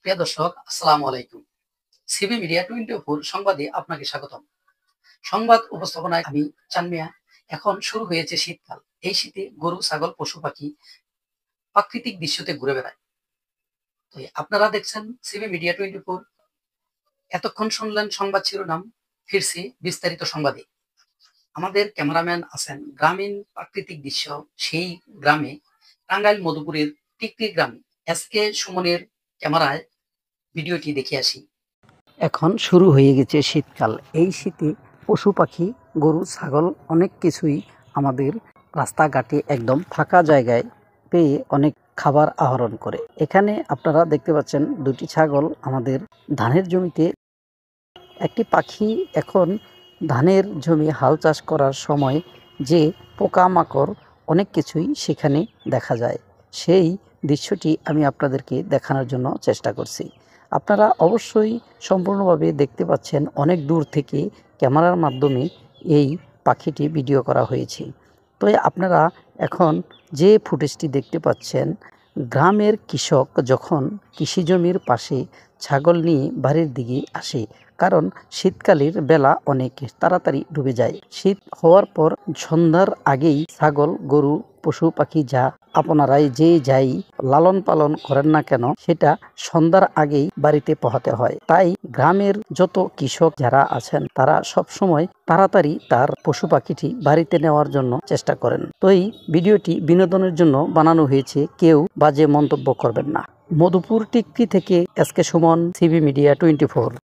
প্রিয় দর্শক, আসসালামু আলাইকুম। সিবি মিডিয়া 24 সংবাদে আপনাকে স্বাগতম। সংবাদ উপস্থাপনায় আমি চান মিয়া। এখন শুরু হয়েছে শীতকাল। এই শীতে গরু, ছাগল, পশু পাখি প্রাকৃতিক দৃশ্যতে ঘুরে বেড়ায়। তো আপনারা দেখছেন সিবি মিডিয়া 24। এতক্ষণ শুনলেন সংবাদ শিরোনাম। ফিরছি বিস্তারিত সংবাদে। আমাদের ক্যামেরাম্যান আছেন গ্রামীণ প্রাকৃতিক দৃশ্য সেই গ্রামে, টাঙ্গাইল মধুপুরের টিকরি গ্রামে। এসকে সুমনের ক্যামেরায় ভিডিওটি দেখে আসি। এখন শুরু হয়ে গেছে শীতকাল। এই শীতে পশু পাখি, গরু, ছাগল অনেক কিছুই আমাদের রাস্তাঘাটে একদম ফাঁকা জায়গায় পেয়ে অনেক খাবার আহরণ করে। এখানে আপনারা দেখতে পাচ্ছেন দুটি ছাগল আমাদের ধানের জমিতে। একটি পাখি এখন ধানের জমি হাল চাষ করার সময় যে পোকামাকড় অনেক কিছুই সেখানে দেখা যায়, সেই দৃশ্যটি আমি আপনাদেরকে দেখানোর জন্য চেষ্টা করছি। আপনারা অবশ্যই সম্পূর্ণভাবে দেখতে পাচ্ছেন, অনেক দূর থেকে ক্যামেরার মাধ্যমে এই পাখিটি ভিডিও করা হয়েছে। তো আপনারা এখন যে ফুটেজটি দেখতে পাচ্ছেন, গ্রামের কৃষক যখন কৃষি জমির পাশে ছাগল নিয়ে বাড়ির দিকে আসে, কারণ শীতকালের বেলা অনেক তাড়াতাড়ি ডুবে যায়। শীত হওয়ার পর সন্ধ্যার আগেই ছাগল, গরু, পশু পাখি যা আপনারাই যে যাই লালন পালন করেন না কেন, সেটা সন্ধ্যার আগেই বাড়িতে পোহাতে হয়। তাই গ্রামের যত কৃষক যারা আছেন তারা সব সময় তাড়াতাড়ি তার পশু পাখিটি বাড়িতে নেওয়ার জন্য চেষ্টা করেন। তো এই ভিডিওটি বিনোদনের জন্য বানানো হয়েছে, কেউ বাজে মন্তব্য করবেন না। মধুপুর টিকরি থেকে এসকে সুমন, সিবি মিডিয়া 24।